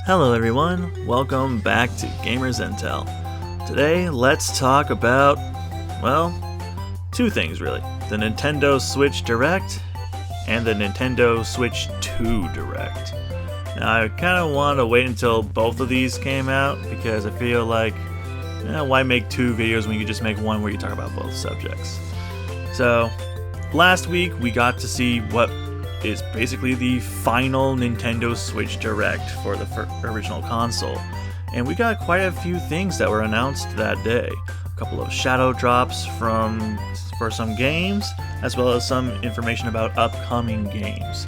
Hello everyone, welcome back to gamersintel. Today let's talk about, well, two things really. The Nintendo Switch Direct and the Nintendo Switch 2 Direct. Now I kind of want to wait until both of these came out because I feel like, why make two videos when you can just make one where you talk about both subjects? So, last week we got to see what is basically the final Nintendo Switch Direct for the original console. And we got quite a few things that were announced that day. A couple of shadow drops for some games, as well as some information about upcoming games.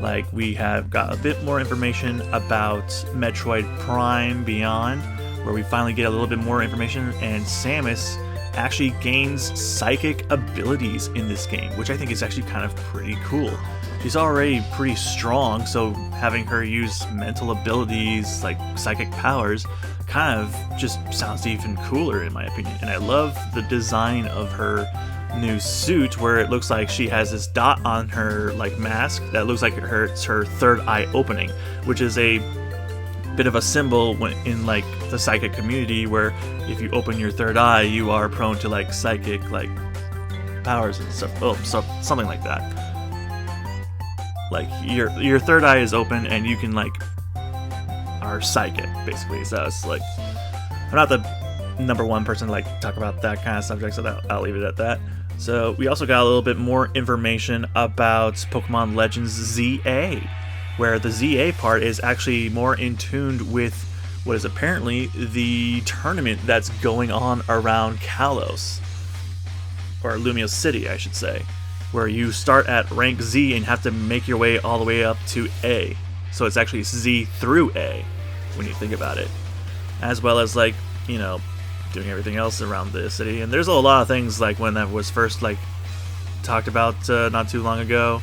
Like we have got a bit more information about Metroid Prime Beyond, where we finally get a little bit more information, and Samus actually gains psychic abilities in this game, which I think is actually kind of pretty cool. She's already pretty strong, so having her use mental abilities like psychic powers kind of just sounds even cooler in my opinion. And I love the design of her new suit, where it looks like she has this dot on her like mask that looks like it's her third eye opening, which is a bit of a symbol in like the psychic community, where if you open your third eye you are prone to like psychic like powers and stuff. So something like that. Like your third eye is open and you can like are psychic basically. So it's like, I'm not the number one person to like talk about that kind of subject, so I'll leave it at that. So we also got a little bit more information about Pokemon Legends ZA, where the ZA part is actually more in tune with what is apparently the tournament that's going on around Kalos, or Lumiose City I should say, where you start at rank Z and have to make your way all the way up to A. So it's actually Z through A when you think about it, as well as like, doing everything else around the city. And there's a lot of things like when that was first like talked about not too long ago,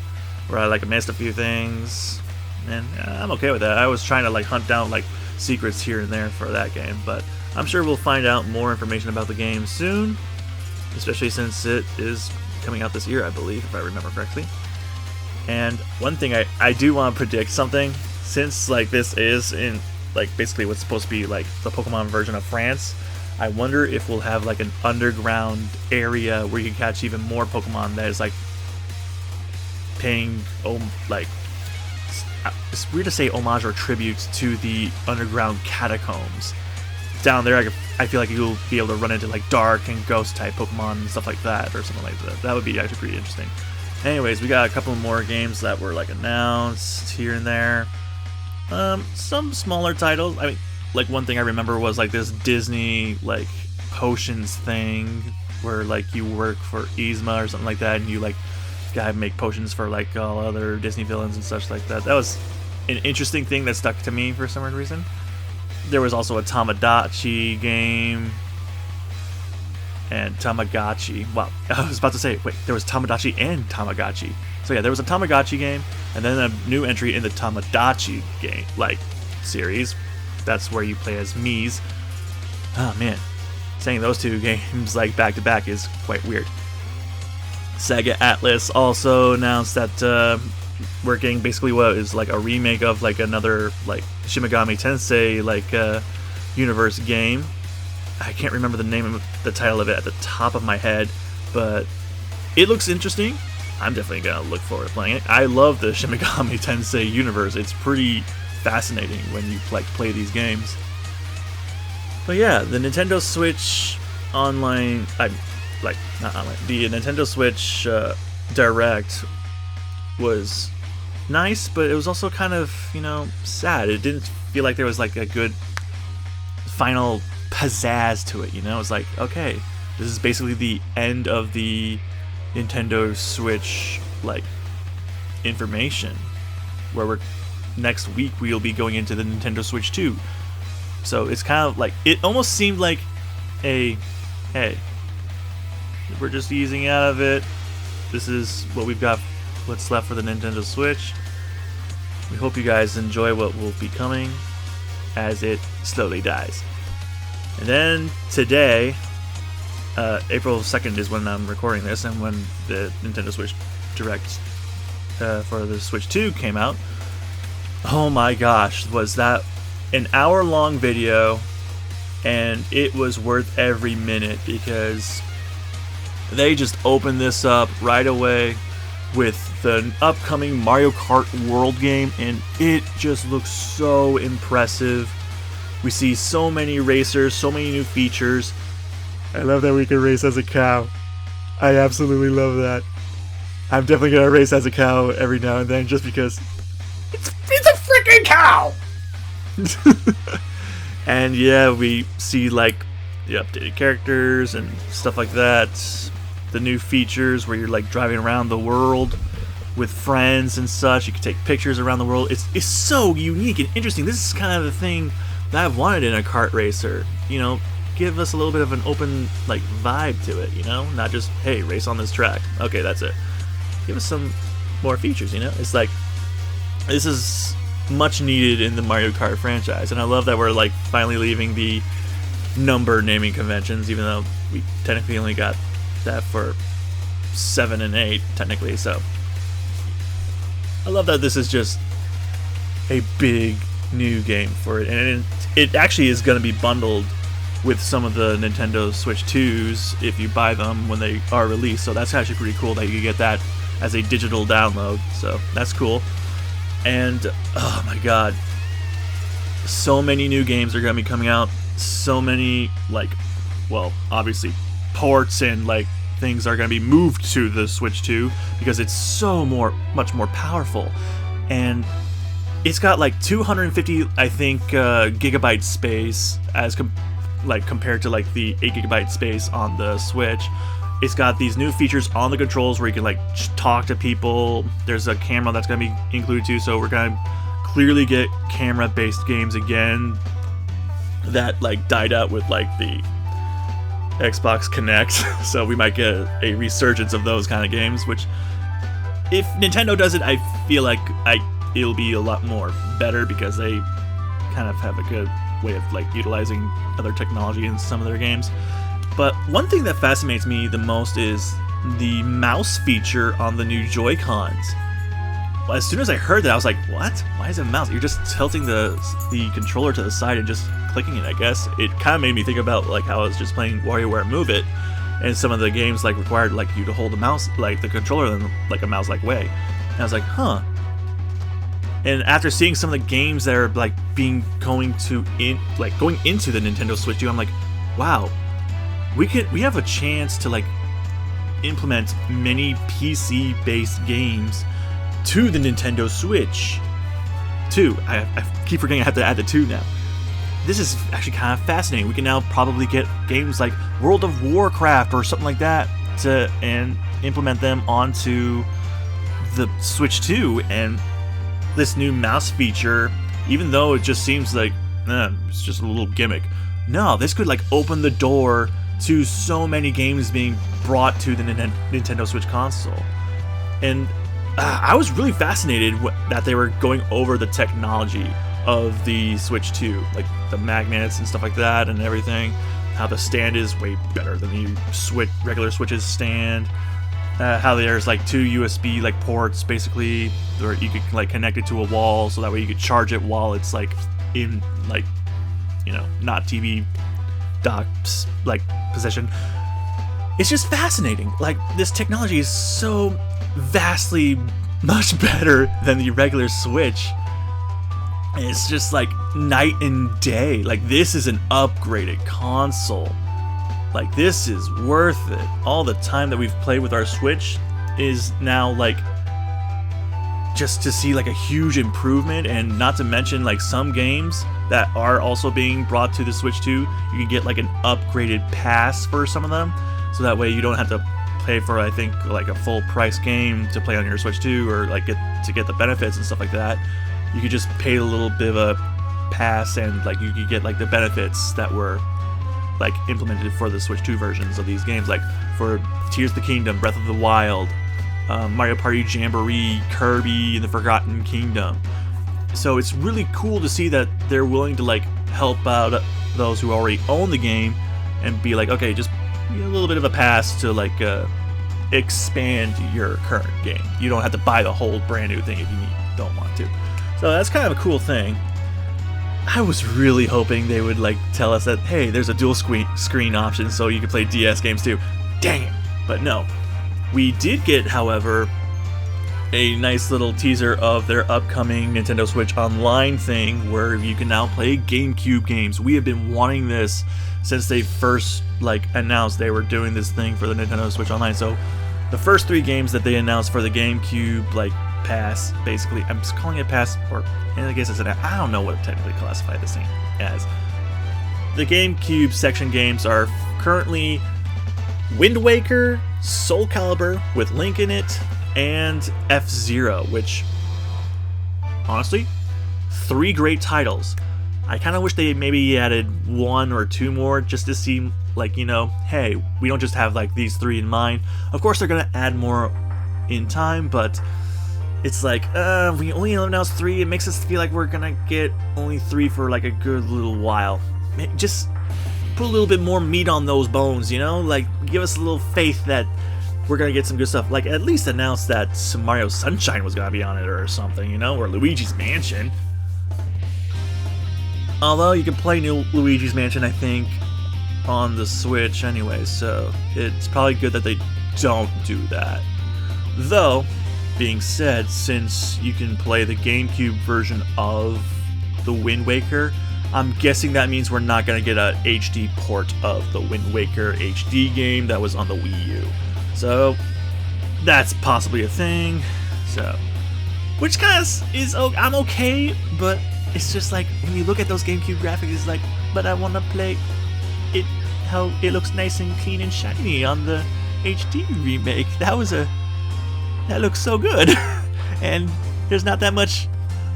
where I like missed a few things, and I'm okay with that. I was trying to like hunt down like secrets here and there for that game, but I'm sure we'll find out more information about the game soon, especially since it is coming out this year, I believe, if I remember correctly. And one thing I do want to predict something, since like this is in like basically what's supposed to be like the Pokemon version of France. I wonder if we'll have like an underground area where you can catch even more Pokemon that is like paying like, it's weird to say homage or tribute to the underground catacombs. Down there, I feel like you'll be able to run into like dark and ghost type Pokemon and stuff like that, or something like that. That would be actually pretty interesting. Anyways, we got a couple more games that were like announced here and there. Some smaller titles. I mean, like one thing I remember was like this Disney like potions thing, where like you work for Yzma or something like that, and you like gotta make potions for like all other Disney villains and such like that. That was an interesting thing that stuck to me for some weird reason. There was also a Tamagotchi game, and Tamagotchi. Wow, I was about to say, wait, there was Tamagotchi and Tamagotchi. So yeah, there was a Tamagotchi game, and then a new entry in the Tamagotchi game, like, series. That's where you play as Miis. Oh man, saying those two games like back to back is quite weird. Sega Atlas also announced that we're getting basically what is like a remake of like another like Shin Megami Tensei like universe game. I can't remember the name of the title of it at the top of my head, but it looks interesting. I'm definitely gonna look forward to playing it. I love the Shin Megami Tensei universe. It's pretty fascinating when you like play these games. But yeah, the Nintendo Switch online, not online, the Nintendo Switch Direct was nice, but it was also kind of, sad. It didn't feel like there was like a good final pizzazz to it, It's like, okay, this is basically the end of the Nintendo Switch like information, where next week we'll be going into the Nintendo Switch 2. So it's kind of like, it almost seemed like hey, we're just easing out of it. This is what we've got, what's left for the Nintendo Switch. We hope you guys enjoy what will be coming as it slowly dies. And then today, April 2nd is when I'm recording this, and when the Nintendo Switch Direct for the Switch 2 came out. Oh my gosh, was that an hour-long video, and it was worth every minute because they just opened this up right away with the upcoming Mario Kart World game, and it just looks so impressive. We see so many racers, so many new features. I love that we can race as a cow. I absolutely love that. I'm definitely gonna race as a cow every now and then just because it's a freaking cow! And yeah, we see like the updated characters and stuff like that. The new features where you're like driving around the world with friends and such. You can take pictures around the world. It's so unique and interesting. This is kind of the thing that I've wanted in a kart racer. You know, give us a little bit of an open like vibe to it. You know, not just hey, race on this track. Okay, that's it. Give us some more features. You know, it's like this is much needed in the Mario Kart franchise, and I love that we're like finally leaving the number naming conventions, even though we technically only got that for 7 and 8 technically. So I love that this is just a big new game for it, and it actually is going to be bundled with some of the Nintendo Switch 2s if you buy them when they are released. So that's actually pretty cool that you can get that as a digital download. So that's cool. And oh my god, so many new games are going to be coming out. So many, like, well, obviously ports and like things are going to be moved to the Switch 2 because it's so much more powerful, and it's got like 250 I think gigabyte space as compared to like the 8 gigabyte space on the Switch. It's got these new features on the controls where you can like talk to people. There's a camera that's going to be included too, so we're going to clearly get camera-based games again that like died out with like the Xbox Kinect. So we might get a resurgence of those kind of games, which if Nintendo does it, I feel like it'll be a lot more better because they kind of have a good way of like utilizing other technology in some of their games. But one thing that fascinates me the most is the mouse feature on the new Joy-Cons. As soon as I heard that, I was like, what? Why is it a mouse? You're just tilting the controller to the side and just clicking it, I guess. It kind of made me think about like how I was just playing WarioWare Move It, and some of the games like required like you to hold the mouse, like the controller in like a mouse-like way. And I was like, huh. And after seeing some of the games that are like going into the Nintendo Switch 2, I'm like, wow. We have a chance to like implement many PC-based games to the Nintendo Switch 2. I keep forgetting I have to add the 2 now. This is actually kind of fascinating. We can now probably get games like World of Warcraft or something like that and implement them onto the Switch 2. And this new mouse feature, even though it just seems like it's just a little gimmick, no, this could like open the door to so many games being brought to the Nintendo Switch console. And I was really fascinated that they were going over the technology of the Switch 2, like the magnets and stuff like that and everything, how the stand is way better than the regular Switch's stand, how there's like 2 USB like ports basically where you could like connect it to a wall so that way you could charge it while it's like in like, you know, not TV dock like position. It's just fascinating. Like, this technology is so vastly much better than the regular Switch. And it's just like night and day. Like, this is an upgraded console. Like, this is worth it. All the time that we've played with our Switch is now like just to see like a huge improvement, and not to mention like some games that are also being brought to the Switch 2, you can get like an upgraded pass for some of them, so that way you don't have to pay for, I think, like a full price game to play on your Switch 2 or like get the benefits and stuff like that. You could just pay a little bit of a pass and like you could get like the benefits that were like implemented for the Switch 2 versions of these games, like for Tears of the Kingdom, Breath of the Wild, Mario Party Jamboree, Kirby and the Forgotten Kingdom. So it's really cool to see that they're willing to like help out those who already own the game and be like, okay, just a little bit of a pass to like expand your current game. You don't have to buy the whole brand new thing if you don't want to. So that's kind of a cool thing. I was really hoping they would like tell us that, hey, there's a dual screen option so you can play DS games too. Dang it! But no. We did get, however, a nice little teaser of their upcoming Nintendo Switch Online thing where you can now play GameCube games. We have been wanting this since they first like announced they were doing this thing for the Nintendo Switch Online. So the first 3 games that they announced for the GameCube like pass, basically, I'm just calling it pass, or I guess it's an, I don't know what to technically classify this thing as. The GameCube section games are currently Wind Waker, Soul Calibur with Link in it, and F-Zero, which, honestly, 3 great titles. I kind of wish they maybe added 1 or 2 more just to seem like, you know, hey, we don't just have like these 3 in mind. Of course, they're going to add more in time, but it's like, we only announced 3. It makes us feel like we're going to get only 3 for like a good little while. Just put a little bit more meat on those bones, you know? Like, give us a little faith that we're gonna get some good stuff. Like, at least announce that some Mario Sunshine was gonna be on it or something, you know? Or Luigi's Mansion. Although, you can play new Luigi's Mansion, I think, on the Switch anyway, so it's probably good that they don't do that. Though, being said, since you can play the GameCube version of the Wind Waker, I'm guessing that means we're not going to get a HD port of the Wind Waker HD game that was on the Wii U. So, that's possibly a thing. So, which kind of is, I'm okay, but it's just like, when you look at those GameCube graphics, it's like, but I want to play it how it looks nice and clean and shiny on the HD remake. That looks so good. And there's not that much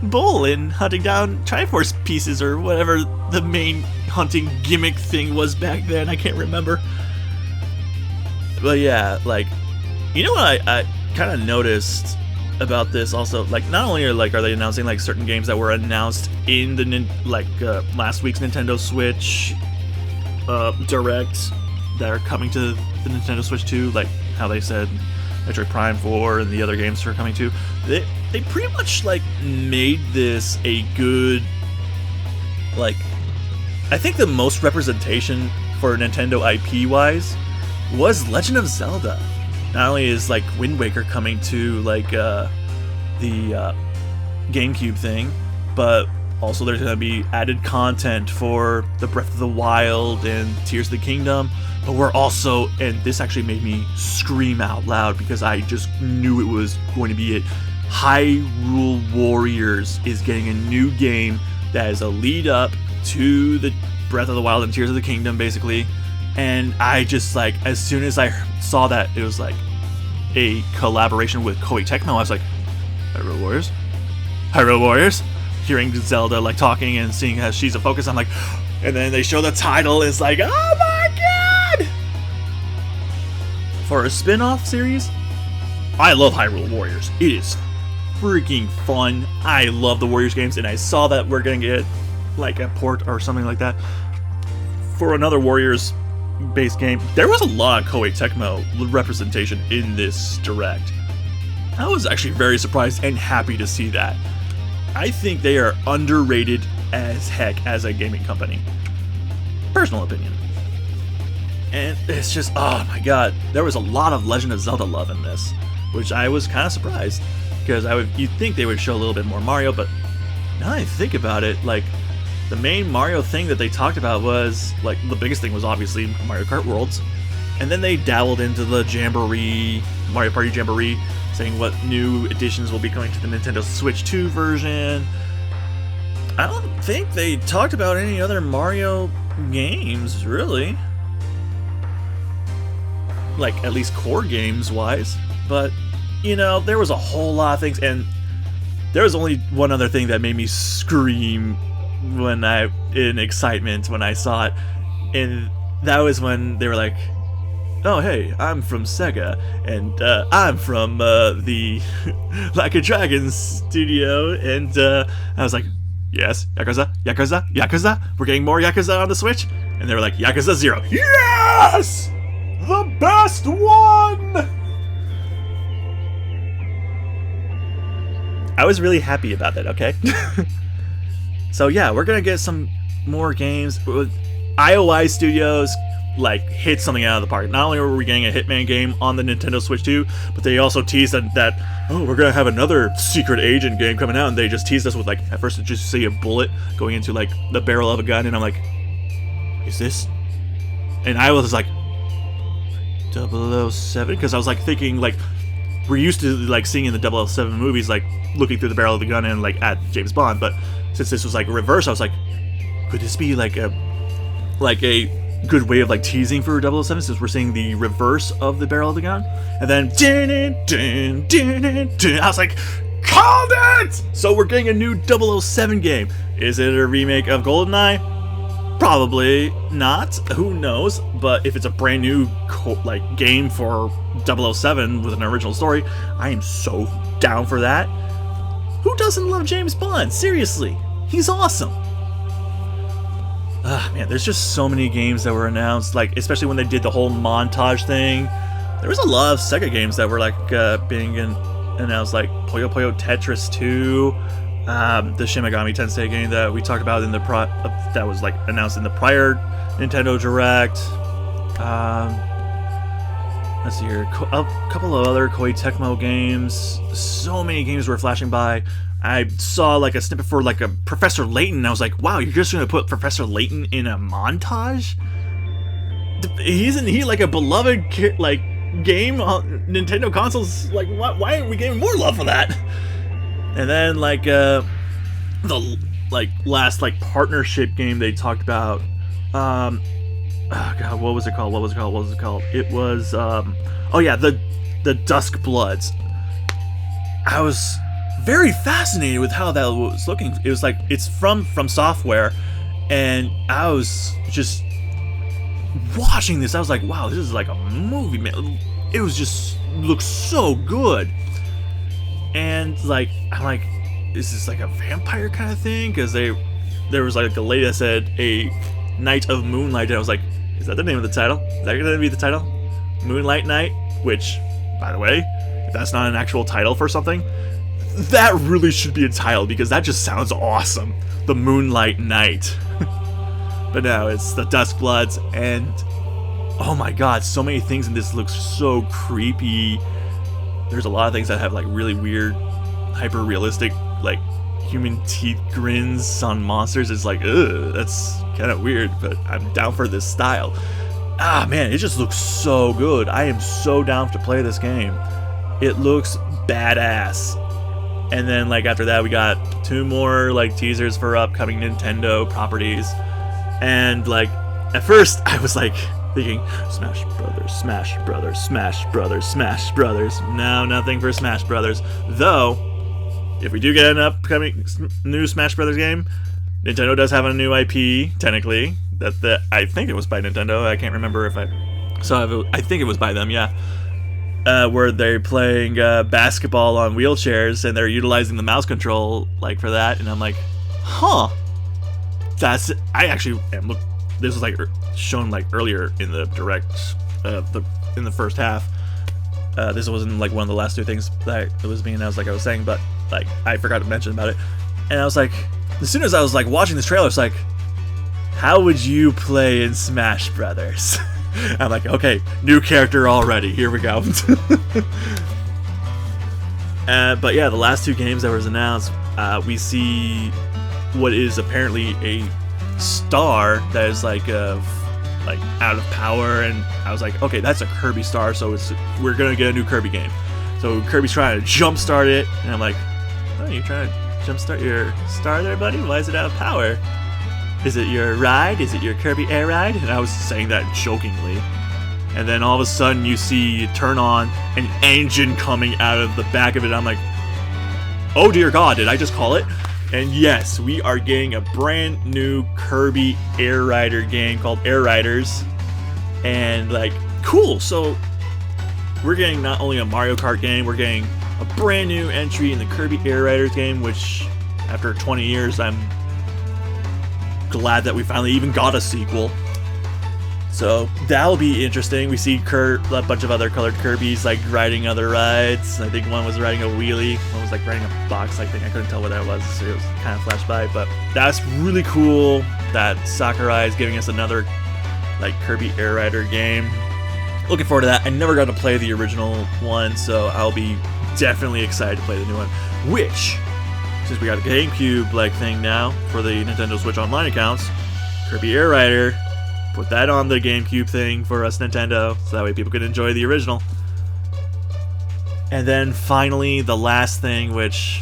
bull in hunting down Triforce pieces or whatever the main hunting gimmick thing was back then. I can't remember. But yeah, like, you know what I kind of noticed about this also, like, not only are they announcing like certain games that were announced in the last week's Nintendo Switch Direct that are coming to the Nintendo Switch 2, like how they said Metroid Prime 4 and the other games are coming too. They pretty much like made this a good, like, I think the most representation for Nintendo IP wise was Legend of Zelda. Not only is like Wind Waker coming to like the GameCube thing, but also there's going to be added content for the Breath of the Wild and Tears of the Kingdom. But we're also, and this actually made me scream out loud because I just knew it was going to be it, Hyrule Warriors is getting a new game that is a lead up to the Breath of the Wild and Tears of the Kingdom, basically. And I just, like, as soon as I saw that it was like a collaboration with Koei Tecmo, I was like, Hyrule Warriors? Hyrule Warriors? Hearing Zelda like talking and seeing how she's a focus, I'm like, and then they show the title, it's like, oh my god! For a spin-off series, I love Hyrule Warriors. It is freaking fun. I love the Warriors games, and I saw that we're gonna get like a port or something like that for another Warriors based game. There was a lot of Koei Tecmo representation in this direct. I was actually very surprised and happy to see that. I think they are underrated as heck as a gaming company. Personal opinion. And it's just, oh my god, there was a lot of Legend of Zelda love in this, which I was kind of surprised, because you'd think they would show a little bit more Mario, but now that I think about it, like, the main Mario thing that they talked about was, like, the biggest thing was obviously Mario Kart Worlds, and then they dabbled into the Jamboree, Mario Party Jamboree, saying what new additions will be coming to the Nintendo Switch 2 version. I don't think they talked about any other Mario games, really. Like, at least core games wise. But, you know, there was a whole lot of things, and there was only one other thing that made me scream in excitement when I saw it. And that was when they were like, oh hey, I'm from Sega, and I'm from the Like a Dragon studio, and I was like, yes, Yakuza, Yakuza, Yakuza, we're getting more Yakuza on the Switch? And they were like, Yakuza 0. Yes! The best one! I was really happy about that, okay? So yeah, we're gonna get some more games. IOI Studios like hit something out of the park. Not only were we getting a Hitman game on the Nintendo Switch 2, but they also teased that oh, we're gonna have another secret agent game coming out, and they just teased us with like, at first you just see a bullet going into like the barrel of a gun, and I'm like, is this? And I was like 007, because I was like thinking like, we're used to like seeing in the 007 movies like looking through the barrel of the gun and like at James Bond, but since this was like reverse, I was like, could this be like a good way of like teasing for 007, since we're seeing the reverse of the barrel of the gun? And then I was like, called it! So we're getting a new 007 game. Is it a remake of GoldenEye? Probably not. Who knows? But if it's a brand new like game for 007 with an original story, I am so down for that. Who doesn't love James Bond? Seriously, he's awesome. Man, there's just so many games that were announced, like especially when they did the whole montage thing. There was a lot of Sega games that were like being announced, like Puyo Puyo Tetris 2, the Shin Megami Tensei game that we talked about in the that was like announced in the prior Nintendo Direct. Let's see here, a couple of other Koei Tecmo games. So many games were flashing by. I saw like a snippet for like a Professor Layton, and I was like, wow, you're just gonna put Professor Layton in a montage? Isn't he like a beloved like game on Nintendo consoles? Like, why aren't we getting more love for that? And then like the like last like partnership game they talked about, oh god, what was it called? It was oh yeah, the Dusk Bloods. I was very fascinated with how that was looking. It was like, it's from Software, and I was just watching this. I was like, wow, this is like a movie, man. It was just looks so good. And like, I'm like, is this like a vampire kind of thing? Because there was like a lady that said a Night of Moonlight, and I was like, is that the name of the title? Is that gonna be the title? Moonlight Night? Which, by the way, if that's not an actual title for something, that really should be a title, because that just sounds awesome. The Moonlight Night. But no, it's the Dusk Bloods, and oh my god, so many things in this look so creepy. There's a lot of things that have like really weird, hyper-realistic, like human teeth grins on monsters. It's like, ugh, that's kind of weird, but I'm down for this style. Ah man, it just looks so good. I am so down to play this game. It looks badass. And then like after that we got 2 more like teasers for upcoming Nintendo properties. And like at first I was like thinking Smash Brothers, Smash Brothers, Smash Brothers, Smash Brothers. No, nothing for Smash Brothers. Though, if we do get an upcoming new Smash Brothers game, Nintendo does have a new IP, technically. That I think it was by Nintendo. I can't remember if I saw it. I think it was by them, yeah. Where they're playing basketball on wheelchairs, and they're utilizing the mouse control like for that. And I'm like, huh. I actually am. Look, this was like shown like earlier in the direct, in the first half. This wasn't like one of the last 2 things that it was being announced, like I was saying, but like I forgot to mention about it. And I was like, as soon as I was like watching this trailer, it's like, how would you play in Smash Brothers? I'm like, okay, new character already. Here we go. But yeah, the last 2 games that was announced, we see what is apparently a star that is like out of power, and I was like, okay, that's a Kirby star, so we're gonna get a new Kirby game. So Kirby's trying to jumpstart it, and I'm like, oh, you're trying to jumpstart your star there, buddy? Why is it out of power? Is it your ride? Is it your Kirby air ride? And I was saying that jokingly. And then all of a sudden you see turn on an engine coming out of the back of it. I'm like, oh dear god, did I just call it? And yes, we are getting a brand new Kirby Air Rider game called Air Riders. And like, cool. So we're getting not only a Mario Kart game, we're getting a brand new entry in the Kirby Air Riders game, which after 20 years, I'm glad that we finally even got a sequel. So that'll be interesting. We see a bunch of other colored Kirbys like riding other rides. I think one was riding a wheelie, one was like riding a box-like thing. I couldn't tell what that was, so it was kind of flashed by. But that's really cool that Sakurai is giving us another like Kirby Air Rider game. Looking forward to that. I never got to play the original one, so I'll be definitely excited to play the new one. Which, since we got a GameCube like thing now for the Nintendo Switch Online accounts, Kirby Air Rider. Put that on the GameCube thing for us Nintendo, so that way people can enjoy the original. And then finally, the last thing, which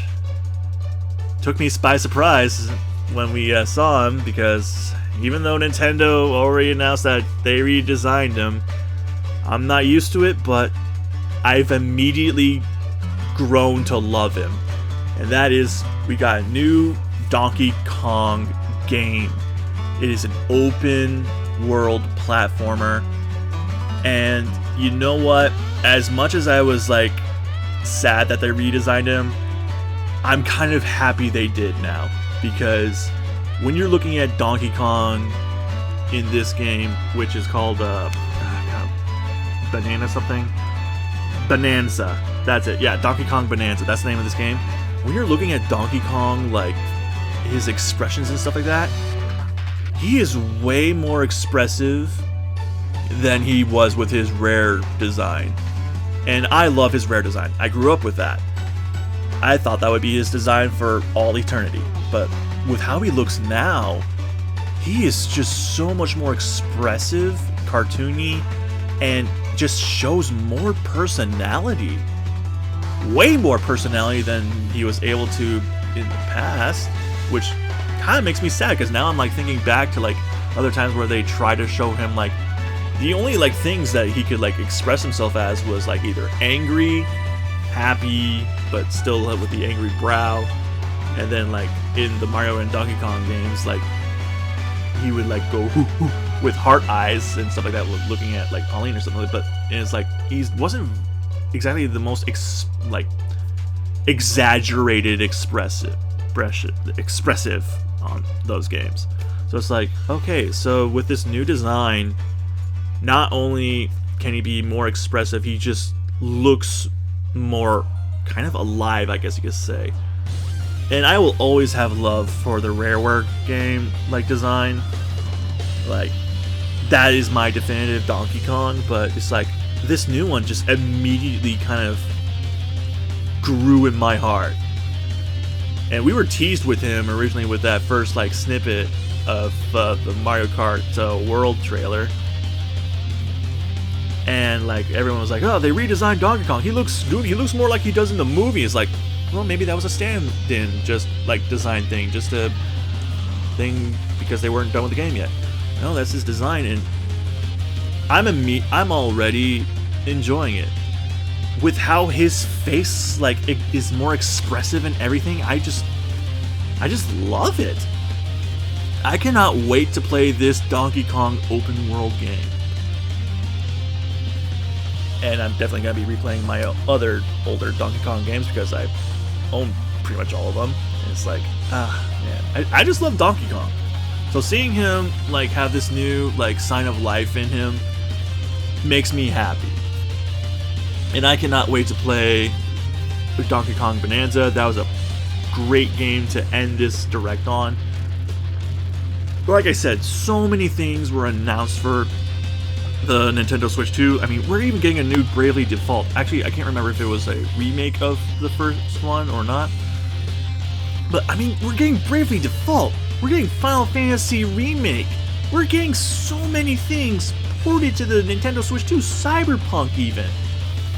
took me by surprise when we saw him, because even though Nintendo already announced that they redesigned him, I'm not used to it, but I've immediately grown to love him. And that is, we got a new Donkey Kong game. It is an open world platformer, and you know what, as much as I was like sad that they redesigned him, I'm kind of happy they did now, because when you're looking at Donkey Kong in this game, which is called Bonanza, that's it, yeah, Donkey Kong Bonanza, that's the name of this game. When you're looking at Donkey Kong, like his expressions and stuff like that, he is way more expressive than he was with his Rare design. And I love his Rare design. I grew up with that. I thought that would be his design for all eternity. But with how he looks now, he is just so much more expressive, cartoony, and just shows more personality. Way more personality than he was able to in the past, which kind of makes me sad, because now I'm like thinking back to like other times where they try to show him like the only like things that he could like express himself as was like either angry, happy, but still with the angry brow, and then like in the Mario and Donkey Kong games, like he would like go hoo, hoo, with heart eyes and stuff like that, looking at like Pauline or something like that. But it's like he wasn't exactly the most exaggerated expressive on those games. So it's like, okay, so with this new design, not only can he be more expressive, he just looks more kind of alive, I guess you could say. And I will always have love for the Rareware game like design. Like, that is my definitive Donkey Kong, but it's like this new one just immediately kind of grew in my heart. And we were teased with him originally with that first like snippet of the Mario Kart World trailer, and like everyone was like, "Oh, they redesigned Donkey Kong. He looks good. He looks more like he does in the movie." It's like, well, maybe that was a stand-in, just like design thing, just a thing because they weren't done with the game yet. No, that's his design, and I'm already enjoying it. With how his face like it is more expressive and everything, I just love it. I cannot wait to play this Donkey Kong open world game. And I'm definitely gonna be replaying my other older Donkey Kong games because I own pretty much all of them. And it's like, man, I just love Donkey Kong. So seeing him like have this new like sign of life in him makes me happy. And I cannot wait to play Donkey Kong Bonanza. That was a great game to end this direct on. But like I said, so many things were announced for the Nintendo Switch 2. I mean, we're even getting a new Bravely Default. Actually, I can't remember if it was a remake of the first one or not. But I mean, we're getting Bravely Default. We're getting Final Fantasy Remake. We're getting so many things ported to the Nintendo Switch 2. Cyberpunk even.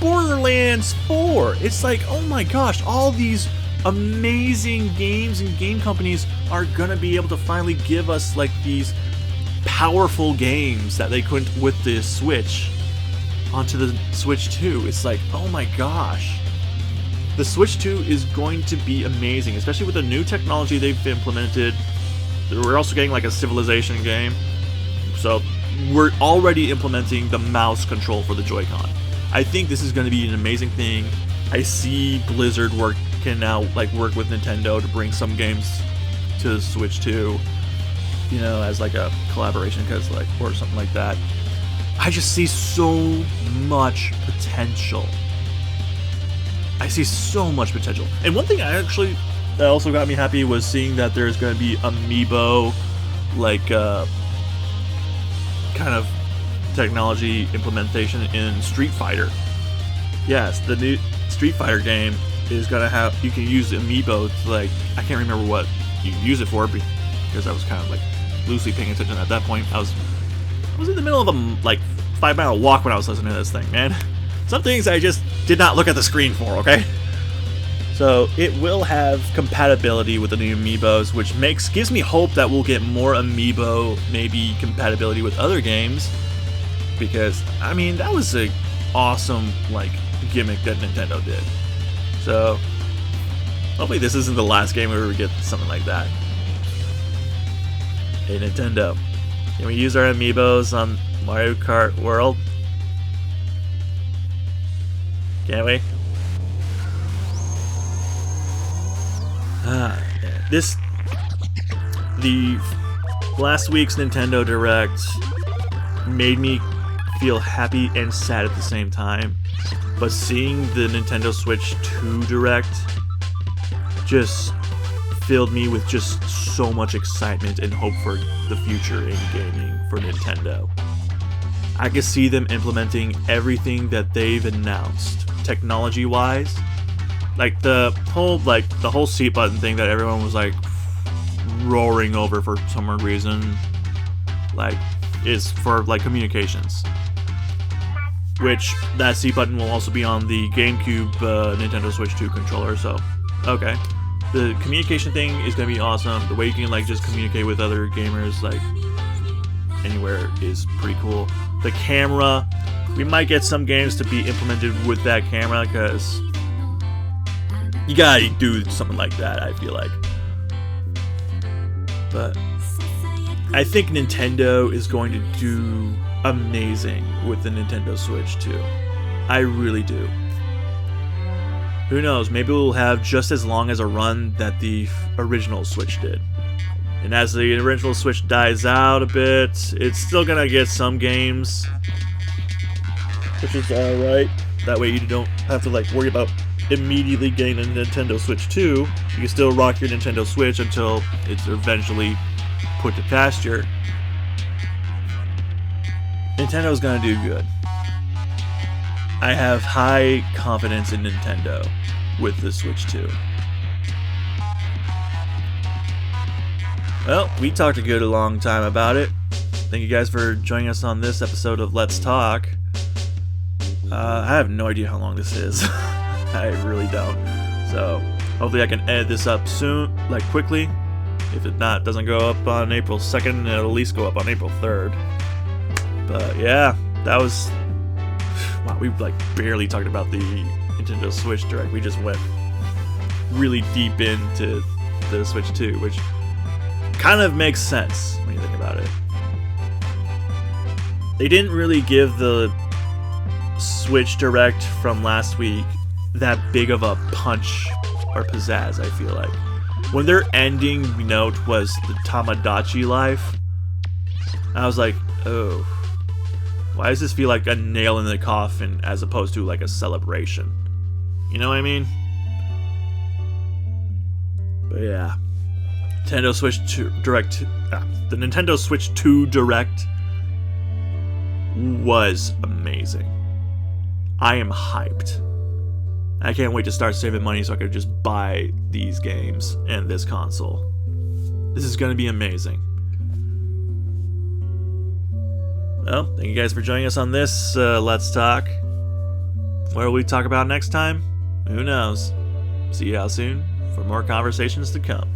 Borderlands 4. It's like, oh my gosh, all these amazing games and game companies are gonna be able to finally give us like these powerful games that they couldn't with the Switch onto the Switch 2. It's like, oh my gosh. The Switch 2 is going to be amazing, especially with the new technology they've implemented. We're also getting like a Civilization game. So we're already implementing the mouse control for the Joy-Con. I think this is going to be an amazing thing. I see Blizzard can now like work with Nintendo to bring some games to the Switch 2, you know, as like a collaboration, because like, or something like that. I just see so much potential. I see so much potential. And one thing that also got me happy was seeing that there's going to be amiibo, like, kind of technology implementation in Street Fighter. Yes, the new Street Fighter game is going to have, you can use amiibo to, like, I can't remember what you use it for because I was kind of, like, loosely paying attention at that point. I was in the middle of a, like, 5-mile walk when I was listening to this thing, man. Some things I just did not look at the screen for, okay? So it will have compatibility with the new amiibos, which gives me hope that we'll get more amiibo, maybe compatibility with other games. Because, I mean, that was a awesome, like, gimmick that Nintendo did. So, hopefully this isn't the last game where we get something like that. Hey Nintendo, can we use our amiibos on Mario Kart World? Can't we? The last week's Nintendo Direct made me feel happy and sad at the same time, but seeing the Nintendo Switch 2 Direct just filled me with just so much excitement and hope for the future in gaming for Nintendo. I could see them implementing everything that they've announced, technology-wise. Like the whole seat button thing that everyone was like roaring over for some reason, like, is for like communications. Which that seat button will also be on the GameCube Nintendo Switch 2 controller. So, okay, the communication thing is gonna be awesome. The way you can like just communicate with other gamers like anywhere is pretty cool. The camera, we might get some games to be implemented with that camera because you gotta do something like that, I feel like. But I think Nintendo is going to do amazing with the Nintendo Switch 2. I really do. Who knows, maybe we'll have just as long as a run that the original Switch did. And as the original Switch dies out a bit, it's still gonna get some games, which is alright. That way you don't have to like worry about immediately getting a Nintendo Switch 2. You can still rock your Nintendo Switch until it's eventually put to pasture. Nintendo's gonna do good. I have high confidence in Nintendo with the Switch 2. Well, we talked a good long time about it. Thank you guys for joining us on this episode of Let's Talk. I have no idea how long this is. I really don't. So, hopefully I can edit this up soon, like quickly. If it doesn't go up on April 2nd, it'll at least go up on April 3rd. But yeah, that was... Wow, we like barely talked about the Nintendo Switch Direct. We just went really deep into the Switch 2, which kind of makes sense when you think about it. They didn't really give the Switch Direct from last week that big of a punch or pizzazz, I feel like. When their ending note was the Tamagotchi life, I was like, oh, why does this feel like a nail in the coffin as opposed to like a celebration? You know what I mean? But yeah, Nintendo Switch 2 Direct, the Nintendo Switch 2 Direct was amazing. I am hyped. I can't wait to start saving money so I can just buy these games and this console. This is going to be amazing. Well, thank you guys for joining us on this Let's Talk. What will we talk about next time? Who knows? See you all soon for more conversations to come.